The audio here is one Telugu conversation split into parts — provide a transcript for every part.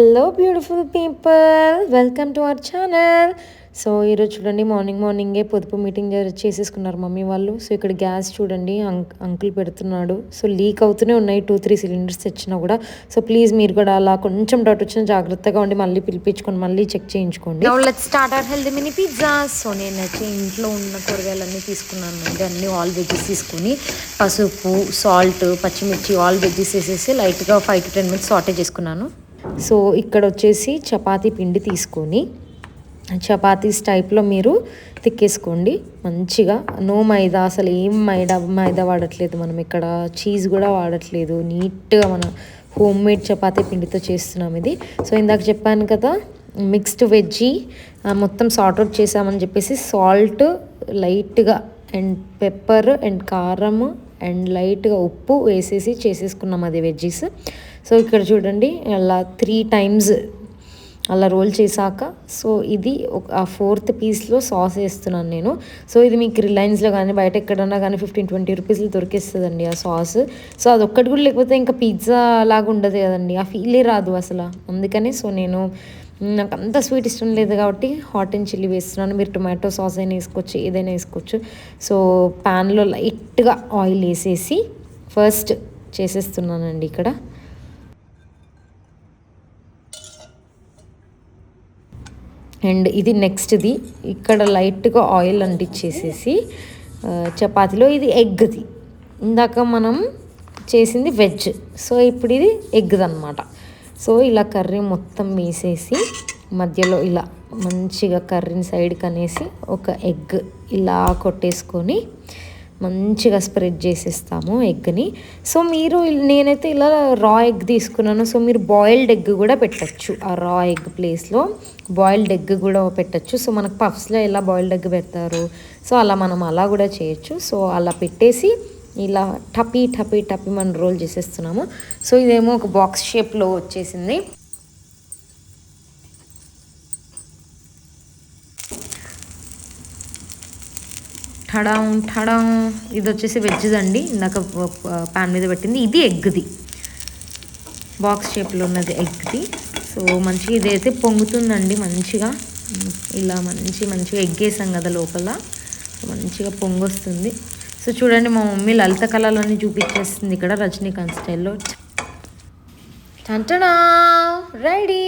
Hello beautiful people, welcome to our channel. So ఈరోజు చూడండి, మార్నింగే పొదుపు మీటింగ్ చేసేసుకున్నారు మమ్మీ వాళ్ళు. సో ఇక్కడ గ్యాస్ చూడండి, అంకుల్ పెడుతున్నాడు. సో లీక్ అవుతూనే ఉన్నాయి, 2-3 సిలిండర్స్ తెచ్చినా కూడా. సో ప్లీజ్ మీరు కూడా అలా కొంచెం డౌట్ వచ్చిన జాగ్రత్తగా ఉండి మళ్ళీ పిలిపించుకొని మళ్ళీ చెక్ చేయించుకోండి. Let's start our healthy mini pizza. So నేనైతే ఇంట్లో ఉన్న కూరగాయలన్నీ తీసుకున్నాను అండి. అన్నీ ఆల్ వెజ్జెస్ తీసుకుని పసుపు, సాల్ట్, పచ్చిమిర్చి, ఆల్ వెజ్జెస్ వేసేసి లైట్గా 5 to 10 minutes సాటే చేసుకున్నాను. సో ఇక్కడ వచ్చేసి చపాతీ పిండి తీసుకొని చపాతీస్ టైప్లో మీరు తిక్కేసుకోండి మంచిగా. నో మైదా, అసలు ఏం మైదా వాడట్లేదు మనం ఇక్కడ, చీజ్ కూడా వాడట్లేదు. నీట్గా మన హోమ్ మేడ్ చపాతీ పిండితో చేస్తున్నాం ఇది. సో ఇందాక చెప్పాను కదా, మిక్స్డ్ వెజ్జీ మొత్తం సార్ట్ అవుట్ చేసామని చెప్పేసి సాల్ట్ లైట్గా అండ్ పెప్పర్ అండ్ కారం అండ్ లైట్గా ఉప్పు వేసేసి చేసేసుకున్నాం అది వెజ్జీస్. సో ఇక్కడ చూడండి, అలా 3 times అలా రోల్ చేశాక, సో ఇది ఆ 4th పీస్లో సాస్ వేస్తున్నాను నేను. సో ఇది మీకు రిలయన్స్లో కానీ బయట ఎక్కడన్నా కానీ 15-20 రూపీస్లో దొరికేస్తుందండి ఆ సాస్. సో అది ఒక్కటి కూడా లేకపోతే ఇంకా పిజ్జా లాగా ఉండదు కదండి, ఆ ఫీలే రాదు అసలు. అందుకని సో నాకు అంత స్వీట్ ఇష్టం లేదు కాబట్టి హాట్ అండ్ చిల్లీ వేస్తున్నాను. మీరు టొమాటో సాస్ అయినా వేసుకోవచ్చు, ఏదైనా వేసుకోవచ్చు. సో ప్యాన్లో లైట్గా ఆయిల్ వేసేసి ఫస్ట్ చేసేస్తున్నానండి ఇక్కడ. అండ్ ఇది నెక్స్ట్ది, ఇక్కడ లైట్గా ఆయిల్ అంటించేసేసి చపాతీలో ఇది ఎగ్ది, ఇందాక మనం చేసింది వెజ్. సో ఇప్పుడు ఇది ఎగ్ది అనమాట. సో ఇలా కర్రీ మొత్తం వేసేసి మధ్యలో ఇలా మంచిగా కర్రీని సైడ్కి అనేసి ఒక ఎగ్ ఇలా కొట్టేసుకొని మంచిగా స్ప్రెడ్ చేసేస్తాము ఎగ్ని. సో నేనైతే ఇలా రా ఎగ్ తీసుకున్నాను. సో మీరు బాయిల్డ్ ఎగ్ కూడా పెట్టచ్చు, ఆ రా ఎగ్ ప్లేస్లో బాయిల్డ్ ఎగ్ కూడా పెట్టచ్చు. సో మనకు పఫ్స్లో ఎలా బాయిల్డ్ ఎగ్ పెడతారు, సో అలా మనం అలా కూడా చేయొచ్చు. సో అలా పెట్టేసి ఇలా టపీ మనం రోల్ చేసేస్తున్నాము. సో ఇదేమో ఒక బాక్స్ షేప్లో వచ్చేసింది. ఠడాం ఇది వచ్చేసి వెజ్జ్ అండి, ఇందాక ప్యాన్ మీద పెట్టింది. ఇది ఎగ్ది, బాక్స్ షేప్లో ఉన్నది ఎగ్ది. సో మంచిగా ఇదైతే పొంగుతుందండి మంచిగా, ఇలా మంచిగా ఎగ్ వేసాం కదా లోపల, మంచిగా పొంగొస్తుంది. సో చూడండి, మా మమ్మీ లలిత కళలన్నీ చూపించేస్తుంది ఇక్కడ రజనీకాంత్ స్టైల్లో. టంటనా రెడీ.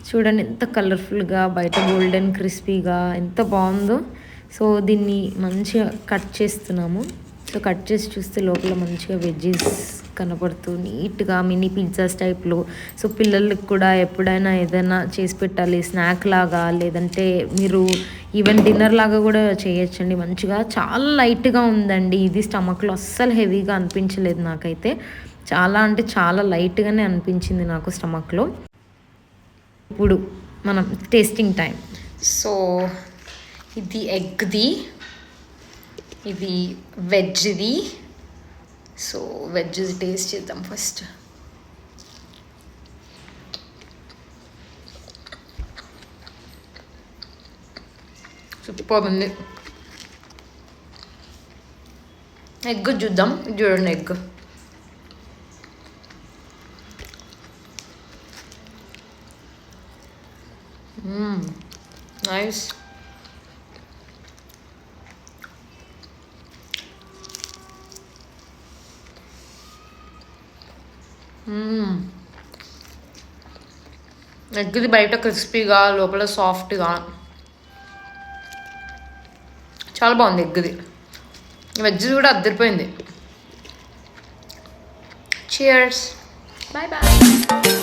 చూడండి ఎంత కలర్ఫుల్గా, బయట గోల్డెన్ క్రిస్పీగా ఎంత బాగుందో. సో దీన్ని మంచిగా కట్ చేస్తున్నాము. సో కట్ చేసి చూస్తే లోపల మంచిగా వెజ్జీస్ కనపడుతూ నీట్గా మినీ పిజ్జాస్ టైప్లో. సో పిల్లలకి కూడా ఎప్పుడైనా ఏదైనా చేసి పెట్టాలి స్నాక్ లాగా, లేదంటే మీరు ఈవెన్ డిన్నర్ లాగా కూడా చేయొచ్చండి మంచిగా. చాలా లైట్గా ఉందండి ఇది, స్టమక్లో అస్సలు హెవీగా అనిపించలేదు నాకైతే. చాలా అంటే చాలా లైట్గానే అనిపించింది నాకు స్టమక్లో. ఇప్పుడు మనం టేస్టింగ్ టైం. సో ఇది ఎగ్ది, ఇది వెజ్ది. సో వెజ్ది టేస్ట్ చేద్దాం ఫస్ట్. సూపర్ ఉంది. ఎగ్ చూద్దాం, చూడండి ఎగ్. నైస్. ఎగ్ది బయట క్రిస్పీగా, లోపల సాఫ్ట్గా, చాలా బాగుంది ఎగ్ది. వెజ్ కూడా అద్దరిపోయింది. Cheers, bye bye.